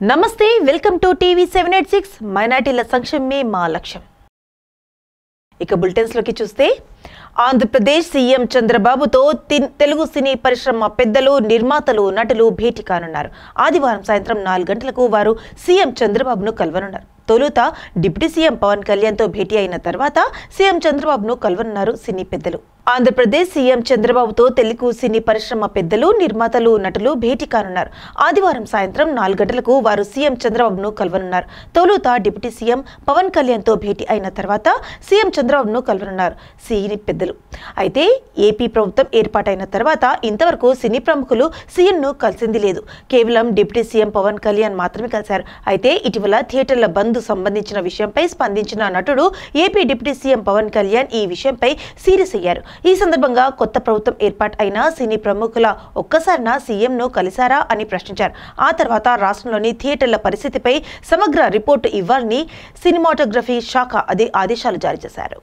నమస్తే welcome to TV 786 మైనారిటీల సంక్షేమమే మా లక్ష్యం. ఇక బులెటిన్స్ లోకి చూస్తే ఆంధ్రప్రదేశ్ సీఎం చంద్రబాబుతో తెలుగు సినీ పరిశ్రమ పెద్దలు, నిర్మాతలు, నటులు భేటీ కానున్నారు. ఆదివారం సాయంత్రం 4 గంటలకు వారు సీఎం చంద్రబాబును కలవనున్నారు. తొలుత డిప్యూటీ సీఎం పవన్ కళ్యాణ్ తో భేటీ అయిన తర్వాత సీఎం చంద్రబాబును కలవనున్నారు సినీ పెద్దలు. ఆంధ్రప్రదేశ్ సీఎం చంద్రబాబుతో తెలుగు సినీ పరిశ్రమ పెద్దలు, నిర్మాతలు, నటులు భేటీ కానున్నారు. ఆదివారం సాయంత్రం 4 గంటలకు వారు సీఎం చంద్రబాబును కలవనున్నారు. తొలుత డిప్యూటీ సీఎం పవన్ కళ్యాణ్ తో భేటీ అయిన తర్వాత సీఎం చంద్రబాబును కలవనున్నారు సినీ పెద్దలు. అయితే ఏపీ ప్రభుత్వం ఏర్పాటైన తర్వాత ఇంతవరకు సినీ ప్రముఖులు సీఎంను కలిసింది లేదు. కేవలం డిప్యూటీ సీఎం పవన్ కళ్యాణ్ మాత్రమే కలిశారు. అయితే ఇటీవల థియేటర్ల బంద్ సంబంధించిన విషయంపై స్పందించిన నటుడు AP deputy CM Pawan Kalyan ఈ విషయంపై సీరియస్ అయ్యారు. ఈ సందర్భంగా కొత్త ప్రభుత్వం ఏర్పాటు అయిన సినీ ప్రముఖుల ఒక్కసారినా సీఎంను కలిశారా అని ప్రశ్నించారు. ఆ తర్వాత రాష్ట్రంలోని థియేటర్ల పరిస్థితిపై సమగ్ర రిపోర్టు ఇవ్వాలని సినిమాటోగ్రఫీ శాఖ ఆదేశాలు జారీ చేశారు.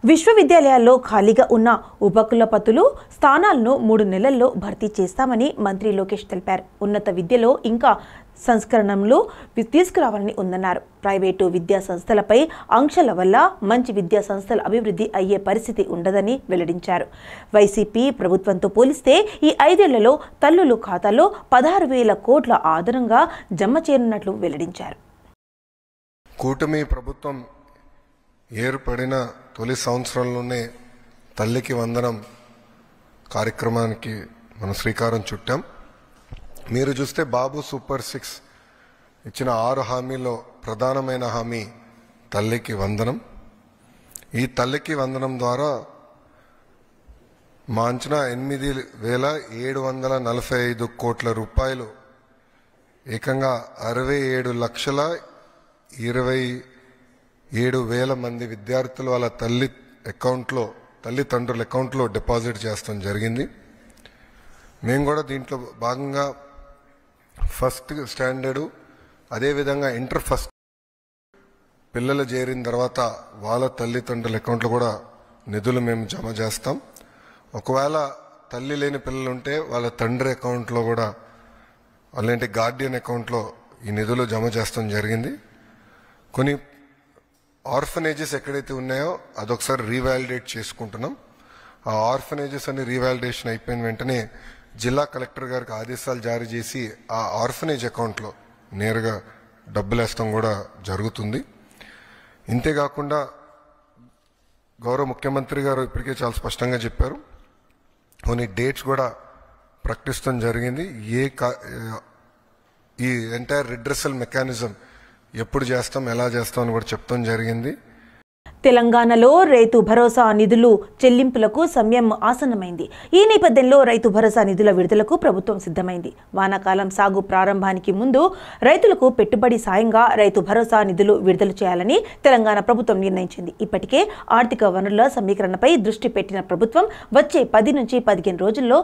విశ్వవిద్యాలయాల్లో ఖాళీగా ఉన్న ఉపకులపతులు స్థానాలను 3 నెలల్లో భర్తీ చేస్తామని మంత్రి లోకేష్ తెలిపారు. ఉన్నత విద్యలో ఇంకా సంస్కరణలు తీసుకురావాలని ఉందన్నారు. ప్రైవేటు విద్యా సంస్థలపై ఆంక్షల వల్ల మంచి విద్యా సంస్థల అభివృద్ధి అయ్యే పరిస్థితి ఉండదని వెల్లడించారు. వైసీపీ ప్రభుత్వంతో పోలిస్తే ఈ 5 ఏళ్లలో తల్లుల ఖాతాలో 16,000 కోట్ల ఆదరంగా జమ చేయనున్నట్లు వెల్లడించారు. కూటమి ప్రభుత్వం ఏర్పడిన తొలి సంవత్సరంలోనే తల్లికి వందనం కార్యక్రమానికి మనం శ్రీకారం చుట్టాం. మీరు చూస్తే బాబు సూపర్ 6 ఇచ్చిన 6 హామీల్లో ప్రధానమైన హామీ తల్లికి వందనం. ఈ తల్లికి వందనం ద్వారా మా అంచనా 8,745 కోట్ల రూపాయలు, ఏకంగా 67,27,000 మంది విద్యార్థులు వాళ్ళ తల్లిదండ్రుల అకౌంట్లో డిపాజిట్ చేస్తాం జరిగింది. మేము కూడా దీంట్లో భాగంగా ఫస్ట్ స్టాండర్డు, అదేవిధంగా ఇంటర్ ఫస్ట్ పిల్లలు చేరిన తర్వాత వాళ్ళ తల్లిదండ్రుల అకౌంట్లో కూడా నిధులు మేము జమ చేస్తాం. ఒకవేళ తల్లి లేని పిల్లలు ఉంటే వాళ్ళ తండ్రి అకౌంట్లో కూడా, అలాంటి గార్డియన్ అకౌంట్లో ఈ నిధులు జమ చేస్తాం జరిగింది. కొన్ని ఆర్ఫనేజెస్ ఎక్కడైతే ఉన్నాయో అదొకసారి రీవాలిడేట్ చేసుకుంటున్నాం. ఆ ఆర్ఫనేజెస్ అన్ని రీవాలిడేషన్ అయిపోయిన వెంటనే జిల్లా కలెక్టర్ గారికి ఆదేశాలు జారీ చేసి ఆ ఆర్ఫనేజ్ అకౌంట్లో నేరుగా డబ్బులు వేస్తాం కూడా జరుగుతుంది. ఇంతేకాకుండా గౌరవ ముఖ్యమంత్రి గారు ఇప్పటికే చాలా స్పష్టంగా చెప్పారు. కొన్ని డేట్స్ కూడా ప్రకటిస్తాం జరిగింది. ఈ ఎంటైర్ రిడ్రెసల్ మెకానిజం ఎప్పుడు చేస్తాం, ఎలా చేస్తాం అని కూడా చెప్తాం జరిగింది. తెలంగాణలో రైతు భరోసా నిధులు చెల్లింపులకు సమయం ఆసన్నమైంది. ఈ నేపథ్యంలో రైతు భరోసా నిధుల విడుదలకు ప్రభుత్వం సిద్ధమైంది. వానాకాలం సాగు ప్రారంభానికి ముందు రైతులకు పెట్టుబడి సాయంగా రైతు భరోసా నిధులు విడుదల చేయాలని తెలంగాణ ప్రభుత్వం నిర్ణయించింది. ఇప్పటికే ఆర్థిక వనరుల సమీకరణపై దృష్టి పెట్టిన ప్రభుత్వం వచ్చే 10 నుంచి 15 రోజుల్లో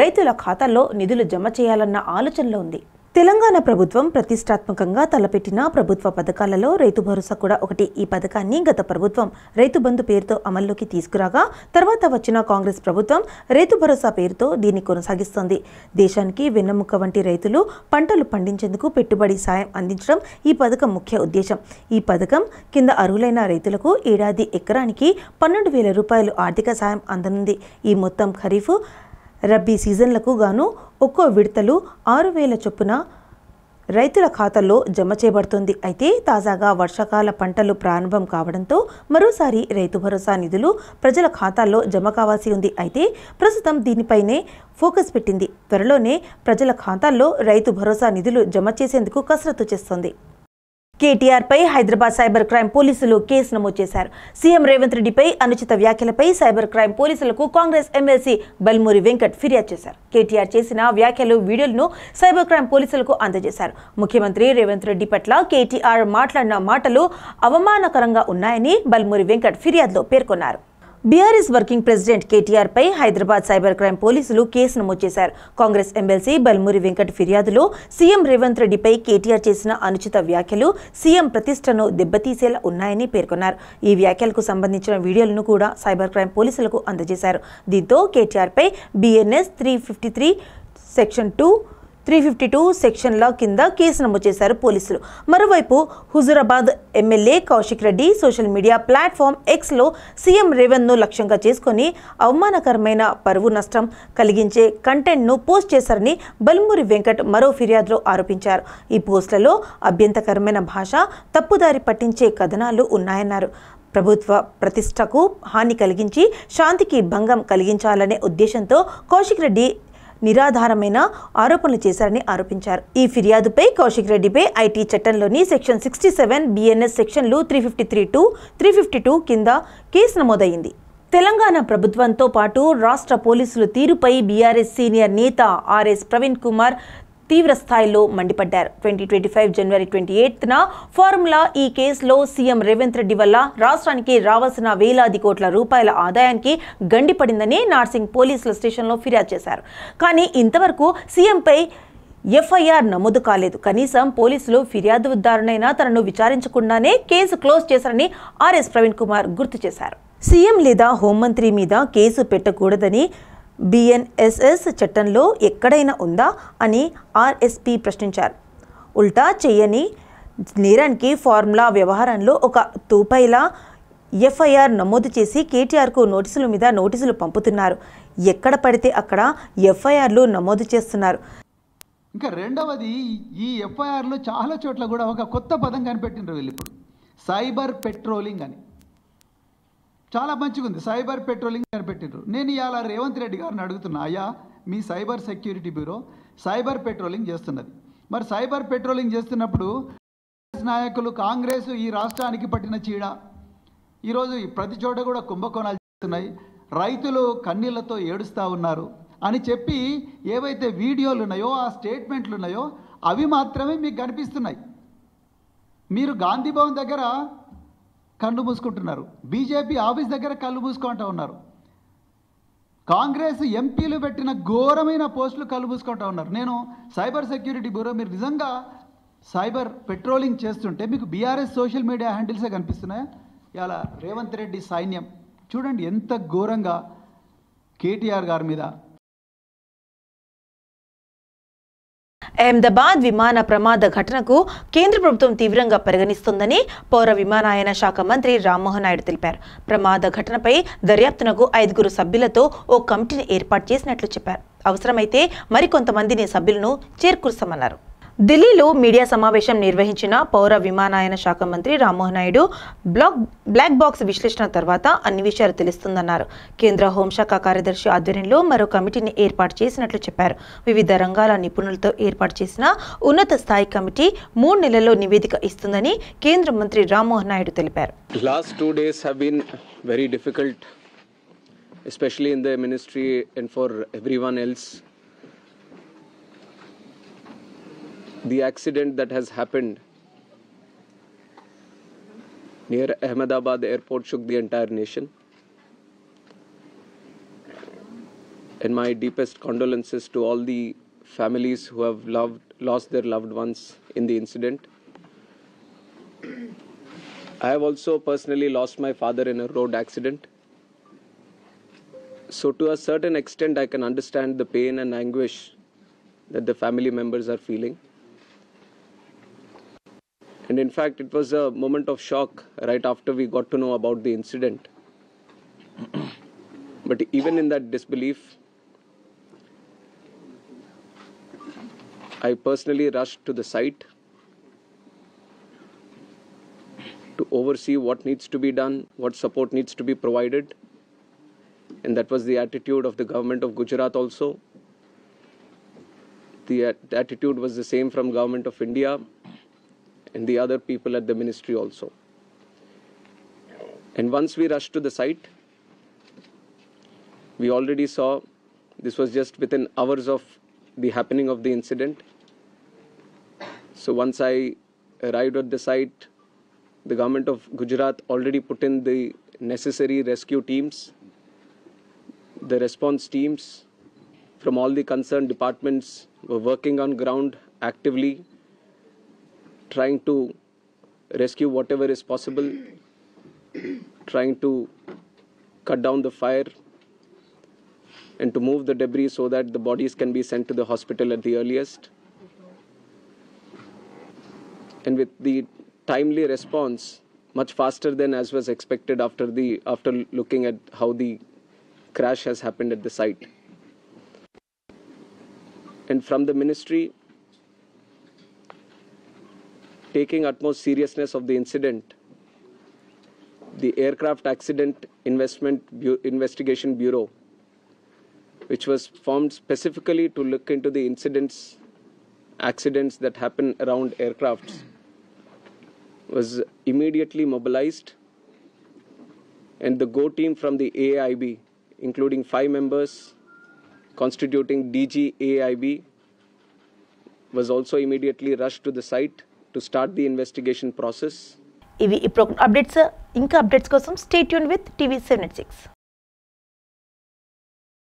రైతుల ఖాతాల్లో నిధులు జమ చేయాలన్న ఆలోచనలో ఉంది. తెలంగాణ ప్రభుత్వం ప్రతిష్టాత్మకంగా తలపెట్టిన ప్రభుత్వ పథకాలలో రైతు భరోసా కూడా ఒకటి. ఈ పథకాన్ని గత ప్రభుత్వం రైతు బంధు పేరుతో అమల్లోకి తీసుకురాగా తర్వాత వచ్చిన కాంగ్రెస్ ప్రభుత్వం రైతు భరోసా పేరుతో దీన్ని కొనసాగిస్తోంది. దేశానికి వెన్నెముక వంటి రైతులు పంటలు పండించేందుకు పెట్టుబడి సాయం అందించడం ఈ పథకం ముఖ్య ఉద్దేశం. ఈ పథకం కింద అర్హులైన రైతులకు ఏడాది ఎకరానికి 12,000 రూపాయలు ఆర్థిక సాయం అందనుంది. ఈ మొత్తం ఖరీఫ్, రబ్బీ సీజన్లకు గాను ఒక్కో విడతలు 6,000 చొప్పున రైతుల ఖాతాల్లో జమ చేయబడుతుంది. అయితే తాజాగా వర్షాకాల పంటలు ప్రారంభం కావడంతో మరోసారి రైతు భరోసా నిధులు ప్రజల ఖాతాల్లో జమ కావాల్సి ఉంది. అయితే ప్రస్తుతం దీనిపైనే ఫోకస్ పెట్టింది. త్వరలోనే ప్రజల ఖాతాల్లో రైతు భరోసా నిధులు జమ చేసేందుకు కసరత్తు చేస్తోంది. కేటీఆర్ పై హైదరాబాద్ సైబర్ క్రైమ్ పోలీసులు కేసు నమోదు చేశారు. సీఎం రేవంత్ రెడ్డిపై అనుచిత వ్యాఖ్యలపై సైబర్ క్రైమ్ పోలీసులకు కాంగ్రెస్ ఎమ్మెల్సీ బల్మూరి వెంకట్ ఫిర్యాదు చేశారు. కేటీఆర్ చేసిన వ్యాఖ్యలు, వీడియోలను సైబర్ క్రైమ్ పోలీసులకు అందజేశారు. ముఖ్యమంత్రి రేవంత్ రెడ్డి పట్ల కేటీఆర్ మాట్లాడిన మాటలు అవమానకరంగా ఉన్నాయని బల్మూరి వెంకట్ ఫిర్యాదులో పేర్కొన్నారు. బీఆర్ఎస్ వర్కింగ్ ప్రెసిడెంట్ కేటీఆర్ పై హైదరాబాద్ సైబర్ క్రైమ్ పోలీసులు కేసు నమోదు చేశారు. కాంగ్రెస్ ఎమ్మెల్సీ బల్మూరి వెంకట్ ఫిర్యాదులో సీఎం రేవంత్ రెడ్డిపై కేటీఆర్ చేసిన అనుచిత వ్యాఖ్యలు సీఎం ప్రతిష్టను దెబ్బతీసేలా ఉన్నాయని పేర్కొన్నారు. ఈ వ్యాఖ్యలకు సంబంధించిన వీడియోలను కూడా సైబర్ క్రైమ్ పోలీసులకు అందజేశారు. దీంతో కేటీఆర్ పై BNS 353 సెక్షన్ 2 352 సెక్షన్ల కింద కేసు నమోదు చేశారు పోలీసులు. మరోవైపు Huzurabad MLA Kaushik Reddy social media platform ఎక్స్లో సీఎం రేవంత్ను లక్ష్యంగా చేసుకుని అవమానకరమైన పరువు నష్టం కలిగించే కంటెంట్ను పోస్ట్ చేశారని బల్మూరి వెంకట్ మరో ఫిర్యాదులో ఆరోపించారు. ఈ పోస్టులలో అభ్యంతరకరమైన భాష, తప్పుదారి పట్టించే కథనాలు ఉన్నాయన్నారు. ప్రభుత్వ ప్రతిష్టకు హాని కలిగించి శాంతికి భంగం కలిగించాలనే ఉద్దేశంతో కౌశిక్ రెడ్డి నిరాధారమైన ఆరోపణలు చేశారని ఆరోపించారు. ఈ ఫిర్యాదుపై కౌశిక్ రెడ్డిపై ఐటీ చట్టంలోని సెక్షన్ 67 బిఎన్ఎస్ సెక్షన్లు 353 352 కింద కేసు నమోదైంది. తెలంగాణ ప్రభుత్వంతో పాటు రాష్ట్ర పోలీసుల తీరుపై బీఆర్ఎస్ సీనియర్ నేత ఆర్ఎస్ ప్రవీణ్ కుమార్ తీవ్ర స్థాయిలో మండిపడ్డారు. 2025 జనవరి 28న ఫార్ములా ఈ కేసులో సీఎం రేవంత్ రెడ్డి వల్ల రాష్ట్రానికి రావాల్సిన వేలాది కోట్ల రూపాయల ఆదాయానికి గండిపడిందని నార్సింగ్ పోలీసుల స్టేషన్లో ఫిర్యాదు చేశారు. కానీ ఇంతవరకు సీఎంపై ఎఫ్ఐఆర్ నమోదు కాలేదు. కనీసం పోలీసులు ఫిర్యాదుదారునైనా తనను విచారించకుండానే కేసు క్లోజ్ చేశారని ఆర్ఎస్ ప్రవీణ్ కుమార్ గుర్తు చేశారు. సీఎం లేదా హోంమంత్రి మీద కేసు పెట్టకూడదని బిఎన్ఎస్ఎస్ చట్టంలో ఎక్కడైనా ఉందా అని ఆర్ఎస్పీ ప్రశ్నించారు. ఉల్టా చేయని నేరానికి ఫార్ములా వ్యవహారంలో ఒక తూపైలా ఎఫ్ఐఆర్ నమోదు చేసి కేటీఆర్కు నోటీసుల మీద నోటీసులు పంపుతున్నారు. ఎక్కడ పడితే అక్కడ ఎఫ్ఐఆర్లు నమోదు చేస్తున్నారు. ఇంకా రెండవది, ఈ ఎఫ్ఐఆర్లో చాలా చోట్ల కూడా ఒక కొత్త పదం కనిపెట్టినారు వీళ్ళు ఇప్పుడు, సైబర్ పెట్రోలింగ్ అని. చాలా మంచిగా ఉంది, సైబర్ పెట్రోలింగ్ కనిపెట్టినారు. నేను ఇవాళ రేవంత్ రెడ్డి గారిని అడుగుతున్నా, అయ్యా మీ cyber security bureau cyber patrolling చేస్తున్నది, మరి సైబర్ పెట్రోలింగ్ చేస్తున్నప్పుడు నాయకులు కాంగ్రెస్ ఈ రాష్ట్రానికి పట్టిన చీడ, ఈరోజు ప్రతి చోట కూడా కుంభకోణాలు చేస్తున్నాయి, రైతులు కన్నీళ్లతో ఏడుస్తూ ఉన్నారు అని చెప్పి ఏవైతే వీడియోలు ఉన్నాయో, ఆ స్టేట్మెంట్లు ఉన్నాయో అవి మాత్రమే మీకు కనిపిస్తున్నాయి. మీరు గాంధీ భవన్ దగ్గర కళ్ళు మూసుకుంటున్నారు, బీజేపీ ఆఫీస్ దగ్గర కళ్ళు మూసుకుంటూ ఉన్నారు, కాంగ్రెస్ ఎంపీలు పెట్టిన ఘోరమైన పోస్టులు కళ్ళు మూసుకుంటూ ఉన్నారు. నేను సైబర్ సెక్యూరిటీ బ్యూరో, మీరు నిజంగా సైబర్ పెట్రోలింగ్ చేస్తుంటే మీకు బీఆర్ఎస్ సోషల్ మీడియా హ్యాండిల్సే కనిపిస్తున్నాయా? ఇలా రేవంత్ రెడ్డి సైన్యం చూడండి ఎంత ఘోరంగా కేటీఆర్ గారి మీద. అహ్మదాబాద్ విమాన ప్రమాద ఘటనకు కేంద్ర ప్రభుత్వం తీవ్రంగా పరిగణిస్తోందని పౌర విమానయాన శాఖ మంత్రి రామ్మోహన్ నాయుడు తెలిపారు. ప్రమాద ఘటనపై దర్యాప్తునకు 5 సభ్యులతో ఓ కమిటీని ఏర్పాటు చేసినట్లు చెప్పారు. అవసరమైతే మరికొంతమందిని సభ్యులను చేర్కూర్చమన్నారు. ఢిల్లీలో మీడియా సమావేశం నిర్వహించిన పౌర విమానయాన శాఖ మంత్రి రామ్మోహన్ నాయుడు బ్లాక్ బాక్స్ విశ్లేషణ తర్వాత అన్ని విషయాలు తెలుస్తుందన్నారు. కేంద్ర హోంశాఖ కార్యదర్శి ఆధ్వర్యంలో మరో కమిటీని ఏర్పాటు చేసినట్లు చెప్పారు. వివిధ రంగాల నిపుణులతో ఏర్పాటు చేసిన ఉన్నత స్థాయి కమిటీ 3 నెలల్లో నివేదిక ఇస్తుందని కేంద్ర మంత్రి రామ్మోహన్ నాయుడు తెలిపారు. Last 2 days have been very difficult, especially in the ministry and for everyone else. The accident that has happened near Ahmedabad airport shook the entire nation. And my deepest condolences to all the families who have lost their loved ones in the incident. I have also personally lost my father in a road accident. So to a certain extent, I can understand the pain and anguish that the family members are feeling. And in fact, it was a moment of shock right after we got to know about the incident. But even in that disbelief, I personally rushed to the site to oversee what needs to be done, what support needs to be provided. And that was the attitude of the government of Gujarat also. The attitude was the same from government of India and the other people at the ministry also. And once we rushed to the site, we already saw this was just within hours of the happening of the incident. So once I arrived at the site, the government of Gujarat already put in the necessary rescue teams, the response teams from all the concerned departments were working on ground actively, trying to rescue whatever is possible, trying to cut down the fire. and to move the debris so that the bodies can be sent to the hospital at the earliest. And with the timely response, much faster than as was expected after looking at how the crash has happened at the site. And from the ministry, taking utmost seriousness of the incident, the Aircraft Accident Investigation Bureau, which was formed specifically to look into the accidents that happen around aircrafts, was immediately mobilized, and the GO team from the AIB, including 5 members constituting DG AIB, was also immediately rushed to the site to start the investigation process. ఇవి ఇప్పుడు updates. ఇంకా updates కోసం stay tune with TV 7 at 6.